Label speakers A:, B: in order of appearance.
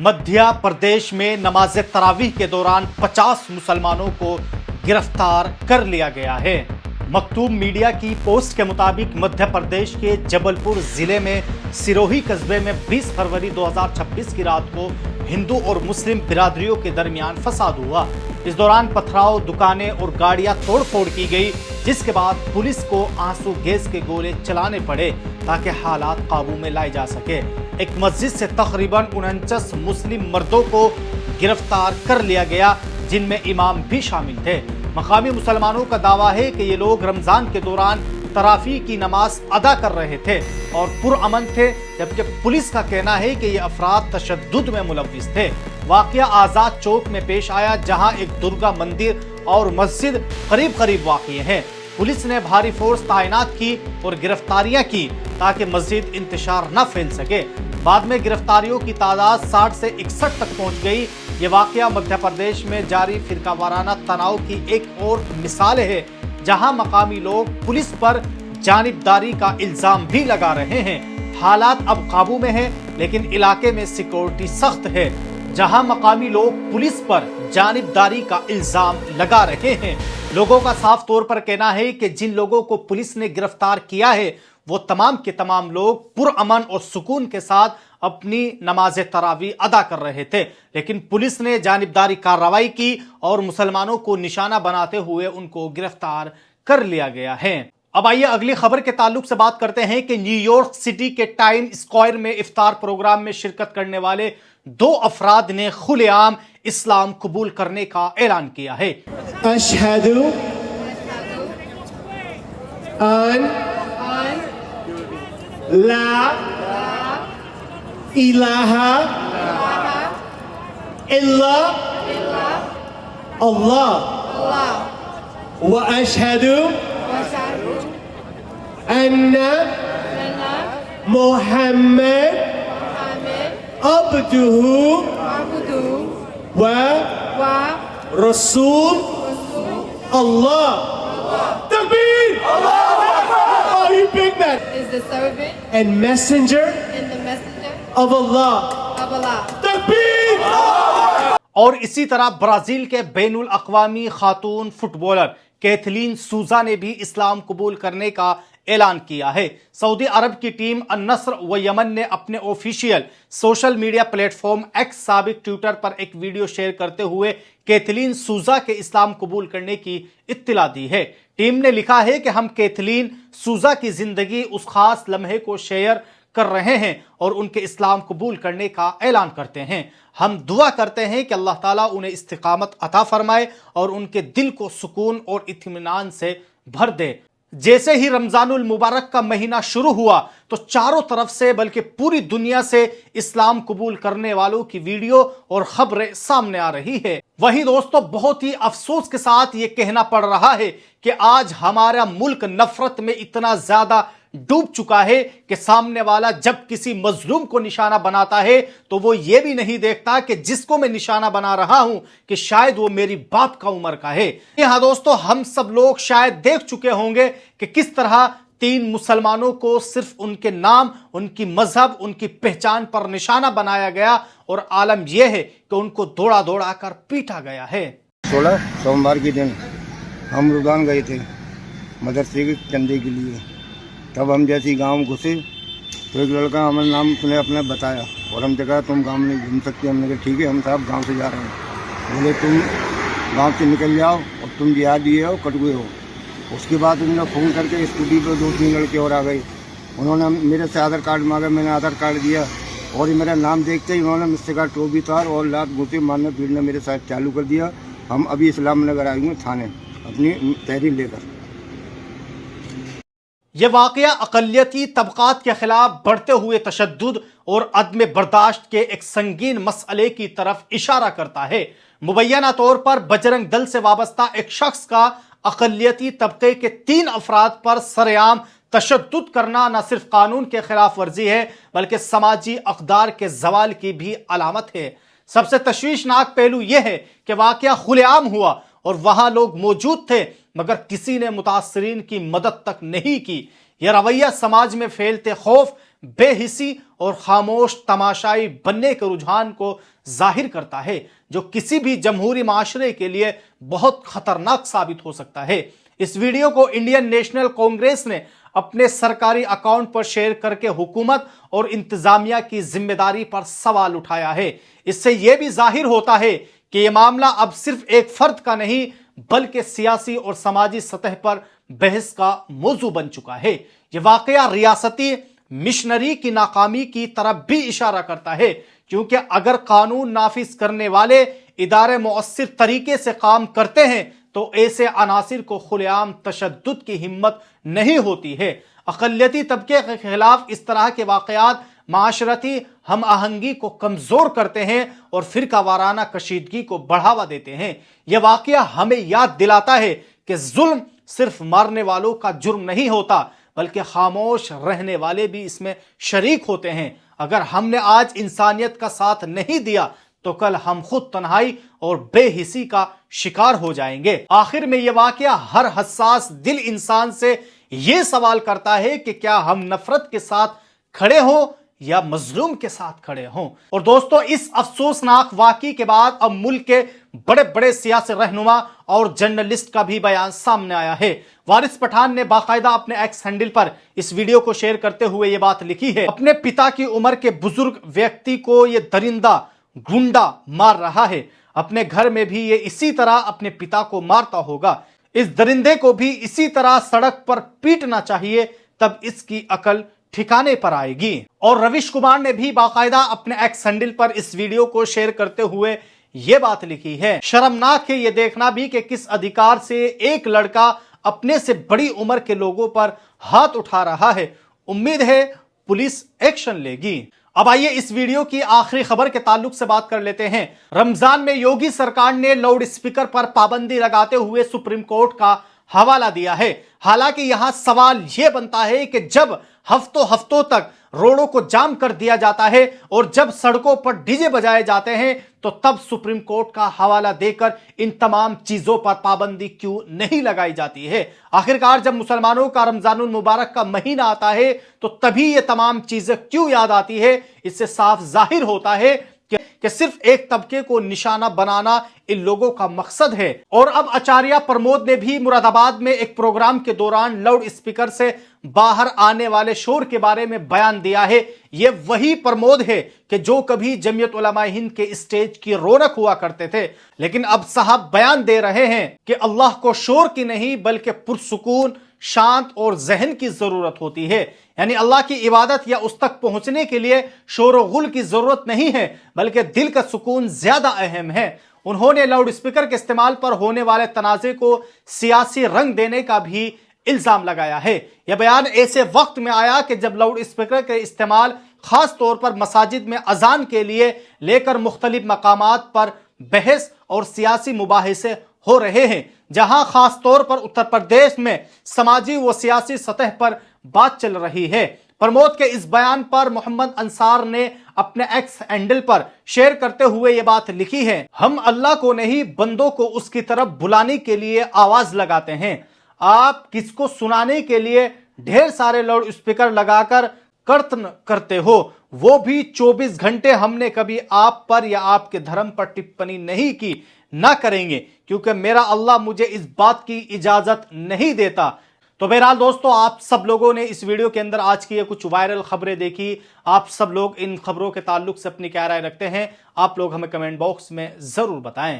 A: मध्य प्रदेश में नमाज तरावीह के दौरान 50 मुसलमानों को गिरफ्तार कर लिया गया है। मकतूब मीडिया की पोस्ट के मुताबिक मध्य प्रदेश के जबलपुर जिले में सिरोही कस्बे में 20 फरवरी 2026 की रात को हिंदू और मुस्लिम बिरादरियों के दरमियान फसाद हुआ। इस दौरान पथराव, दुकानें और गाड़ियां तोड़फोड़ की गई, जिसके बाद पुलिस को आंसू गैस के गोले चलाने पड़े ताकि हालात काबू में लाए जा सके। एक मस्जिद से तकरीबन 49 मुस्लिम मर्दों को गिरफ्तार कर लिया गया, जिनमें इमाम भी शामिल थे। मकामी मुसलमानों का दावा है कि ये लोग रमजान के दौरान तराफी की नमाज अदा कर रहे थे और पुरअमन थे, जबकि पुलिस का कहना है कि ये अफराद तशद्दुद में मुलव्विस थे। वाक़या आज़ाद चौक में पेश आया, जहां एक दुर्गा मंदिर और मस्जिद करीब करीब वाक़ हैं। पुलिस ने भारी फोर्स तैनात की और गिरफ्तारियां की ताकि मस्जिद इंतशार न फैल सके। बाद में गिरफ्तारियों की तादाद 60 से 61 तक पहुंच गई। ये वाक़या मध्य प्रदेश में जारी फिरकावाराना तनाव की एक और मिसाल है, जहां मकामी लोग पुलिस पर जानिबदारी का इल्जाम भी लगा रहे हैं। हालात अब काबू में हैं, लेकिन इलाके में सिक्योरिटी सख्त है, जहां मकामी लोग पुलिस पर जानिबदारी का इल्जाम लगा रहे हैं। लोगों का साफ तौर पर कहना है कि जिन लोगों को पुलिस ने गिरफ्तार किया है, वो तमाम के तमाम लोग पुरअमन और सुकून के साथ अपनी नमाज तरावी अदा कर रहे थे, लेकिन पुलिस ने जानिबदारी कार्रवाई की और मुसलमानों को निशाना बनाते हुए उनको गिरफ्तार कर लिया गया है। अब आइए अगली खबर के ताल्लुक से बात करते हैं कि न्यूयॉर्क सिटी के टाइम स्क्वायर में इफ्तार प्रोग्राम में शिरकत करने वाले 2 अफराद ने खुलेआम इस्लाम कबूल करने का ऐलान किया है।
B: अशहदु अन ला इलाहा इल्ला अल्लाह व अशहदु अन्ना मुहम्मद अब्दुहु व रसूल अल्लाह। Takbir! Oh, you big man!
C: Is the servant
B: And messenger
C: and the messenger
B: of Allah.
C: of Allah.
B: Takbir!
A: और इसी तरह ब्राजील के बैनुल अक़वामी खातून फुटबॉलर कैथलीन सूजा ने भी इस्लाम कबूल करने का ऐलान किया है। सऊदी अरब की टीम अन-नस्र व यमन ने अपने official social media platform x साबिक ट्विटर पर एक वीडियो शेयर करते हुए कैथलीन सूजा के इस्लाम कबूल करने की इत्तला दी है। टीम ने लिखा है कि हम कैथलीन सूजा की जिंदगी उस खास लम्हे को शेयर कर रहे हैं और उनके इस्लाम कबूल करने का ऐलान करते हैं। हम दुआ करते हैं कि अल्लाह ताला उन्हें इस्तिकामत अता फरमाए और उनके दिल को सुकून और इत्मीनान से भर दे। जैसे ही रमजानुल मुबारक का महीना शुरू हुआ तो चारों तरफ से बल्कि पूरी दुनिया से इस्लाम कबूल करने वालों की वीडियो और खबरें सामने आ रही है। वहीं दोस्तों, बहुत ही अफसोस के साथ ये कहना पड़ रहा है कि आज हमारा मुल्क नफरत में इतना ज्यादा डूब चुका है कि सामने वाला जब किसी मजलूम को निशाना बनाता है तो वो ये भी नहीं देखता कि जिसको मैं निशाना बना रहा हूं कि शायद वो मेरी बाप का उम्र का है। यहां दोस्तों, हम सब लोग शायद देख चुके होंगे कि किस तरह 3 मुसलमानों को सिर्फ उनके नाम, उनकी मजहब, उनकी पहचान पर निशाना बनाया गया और आलम यह है कि उनको दौड़ा दौड़ा कर पीटा गया है।
D: 16 सोमवार के दिन हम रुदान गए थे मदरसे के चंदे के लिए। तब हम जैसे ही गाँव घुसे तो एक लड़का हमारा नाम उसने अपना बताया और हमसे कहा तुम गाँव नहीं घूम सकते। हमने कहा ठीक है, हम साहब गाँव से जा रहे हैं। बोले तुम गाँव से निकल जाओ और तुम जिहाद दिए हो, कटुए हो। उसके बाद उन्होंने फ़ोन करके स्कूटी पर 2-3 लड़के और आ गए। उन्होंने मेरे से आधार कार्ड मांगा, मैंने आधार कार्ड दिया और मेरा नाम देखते ही उन्होंने मुझसे कहा टोबी तार और लात घूसे मारना पीटना मेरे साथ चालू कर दिया। हम अभी इस्लाम नगर आए हुए थाने अपनी तहरीर लेकर।
A: यह वाक़या अक़लियती तबक़ात के खिलाफ बढ़ते हुए तशद्दुद और अदम बर्दाश्त के एक संगीन मसले की तरफ इशारा करता है। मुबैना तौर पर बजरंग दल से वाबस्ता एक शख्स का अक़लियती तबके के 3 अफराद पर सरेआम तशद्दुद करना न सिर्फ कानून के खिलाफ वर्जी है, बल्कि समाजी अक़दार के ज़वाल की भी अलामत है। सबसे तशवीशनाक पहलू यह है कि वाक़या खुलेआम हुआ और वहां लोग मौजूद थे, मगर किसी ने मुतासरीन की मदद तक नहीं की। यह रवैया समाज में फैलते खौफ, بے حسی اور خاموش تماشائی بننے کے رجحان کو ظاہر کرتا ہے جو کسی بھی جمہوری معاشرے کے لیے بہت خطرناک ثابت ہو سکتا ہے۔ اس ویڈیو کو انڈین نیشنل کانگریس نے اپنے سرکاری اکاؤنٹ پر شیئر کر کے حکومت اور انتظامیہ کی ذمہ داری پر سوال اٹھایا ہے۔ اس سے یہ بھی ظاہر ہوتا ہے کہ یہ معاملہ اب صرف ایک فرد کا نہیں بلکہ سیاسی اور سماجی سطح پر بحث کا موضوع بن چکا ہے۔ یہ واقعہ ریاستی مشنری کی ناکامی کی طرف بھی اشارہ کرتا ہے، کیونکہ اگر قانون نافذ کرنے والے ادارے مؤثر طریقے سے کام کرتے ہیں تو ایسے عناصر کو کھلے عام تشدد کی ہمت نہیں ہوتی ہے۔ اقلیتی طبقے کے خلاف اس طرح کے واقعات معاشرتی ہم آہنگی کو کمزور کرتے ہیں اور فرقہ وارانہ کشیدگی کو بڑھاوا دیتے ہیں۔ یہ واقعہ ہمیں یاد دلاتا ہے کہ ظلم صرف مارنے والوں کا جرم نہیں ہوتا بلکہ خاموش رہنے والے بھی اس میں شریک ہوتے ہیں۔ اگر ہم نے آج انسانیت کا ساتھ نہیں دیا تو کل ہم خود تنہائی اور بے حسی کا شکار ہو جائیں گے۔ آخر میں یہ واقعہ ہر حساس دل انسان سے یہ سوال کرتا ہے کہ کیا ہم نفرت کے ساتھ کھڑے ہوں یا مظلوم کے ساتھ کھڑے ہوں۔ اور دوستو، اس افسوسناک واقعے کے بعد اب ملک کے بڑے بڑے سیاسی رہنما اور جرنلسٹ کا بھی بیان سامنے آیا ہے۔ وارث پٹھان نے باقاعدہ اپنے ایکس ہینڈل پر اس ویڈیو کو شیئر کرتے ہوئے یہ بات لکھی ہے: اپنے پتا کی عمر کے بزرگ ویکتی کو یہ درندہ گنڈا مار رہا ہے، اپنے گھر میں بھی یہ اسی طرح اپنے پتا کو مارتا ہوگا، اس درندے کو بھی اسی طرح سڑک پر پیٹنا چاہیے، تب اس کی عقل ٹھکانے پر آئے گی۔ اور رویش کمار نے بھی باقاعدہ اپنے ایکس ہینڈل پر اس ویڈیو کو شیئر کرتے ہوئے یہ بات لکھی ہے: شرمناک ہے یہ دیکھنا بھی کہ کس ادھیکار سے ایک لڑکا اپنے سے بڑی عمر کے لوگوں پر ہاتھ اٹھا رہا ہے، امید ہے پولیس ایکشن لے گی۔ اب آئیے اس ویڈیو کی آخری خبر کے تعلق سے بات کر لیتے ہیں۔ رمضان میں یوگی سرکار نے لاؤڈ اسپیکر پر پابندی لگاتے ہوئے سپریم کورٹ کا حوالہ دیا ہے۔ حالانکہ یہاں سوال یہ بنتا ہے کہ جب ہفتوں تک روڈوں کو جام کر دیا جاتا ہے اور جب سڑکوں پر ڈی جے بجائے جاتے ہیں تو تب سپریم کورٹ کا حوالہ دے کر ان تمام چیزوں پر پابندی کیوں نہیں لگائی جاتی ہے؟ آخرکار جب مسلمانوں کا رمضان المبارک کا مہینہ آتا ہے تو تبھی یہ تمام چیزیں کیوں یاد آتی ہے؟ اس سے صاف ظاہر ہوتا ہے کہ صرف ایک طبقے کو نشانہ بنانا ان لوگوں کا مقصد ہے۔ اور اب آچاریہ پرمود نے بھی مراد آباد میں ایک پروگرام کے دوران لاؤڈ اسپیکر سے باہر آنے والے شور کے بارے میں بیان دیا ہے۔ یہ وہی پرمود ہے کہ جو کبھی جمعیت علماء ہند کے اسٹیج کی رونق ہوا کرتے تھے، لیکن اب صاحب بیان دے رہے ہیں کہ اللہ کو شور کی نہیں بلکہ پرسکون، شانت اور ذہن کی ضرورت ہوتی ہے۔ یعنی اللہ کی عبادت یا اس تک پہنچنے کے لیے شور و غل کی ضرورت نہیں ہے بلکہ دل کا سکون زیادہ اہم ہے۔ انہوں نے لاؤڈ اسپیکر کے استعمال پر ہونے والے تنازع کو سیاسی رنگ دینے کا بھی الزام لگایا ہے۔ یہ بیان ایسے وقت میں آیا کہ جب لاؤڈ اسپیکر کے استعمال خاص طور پر مساجد میں اذان کے لیے لے کر مختلف مقامات پر بحث اور سیاسی مباحثے ہو رہے ہیں، جہاں خاص طور پر اتر پردیش میں سماجی و سیاسی سطح پر بات چل رہی ہے۔ پرمود کے اس بیان پر محمد انصار نے اپنے ایکس ہینڈل پر شیئر کرتے ہوئے یہ بات لکھی ہے: ہم اللہ کو نہیں بندوں کو اس کی طرف بلانے کے لیے آواز لگاتے ہیں۔ آپ کس کو سنانے کے لیے ڈھیر سارے لاؤڈ اسپیکر لگا کر کرتن کرتے ہو؟ وہ بھی 24 گھنٹے ہم نے کبھی آپ پر یا آپ کے دھرم پر ٹپنی نہیں کی، نہ کریں گے، کیونکہ میرا اللہ مجھے اس بات کی اجازت نہیں دیتا۔ تو بہرحال دوستو، آپ سب لوگوں نے اس ویڈیو کے اندر آج کی یہ کچھ وائرل خبریں دیکھی۔ آپ سب لوگ ان خبروں کے تعلق سے اپنی کیا رائے رکھتے ہیں؟ آپ لوگ ہمیں کمنٹ باکس میں ضرور بتائیں۔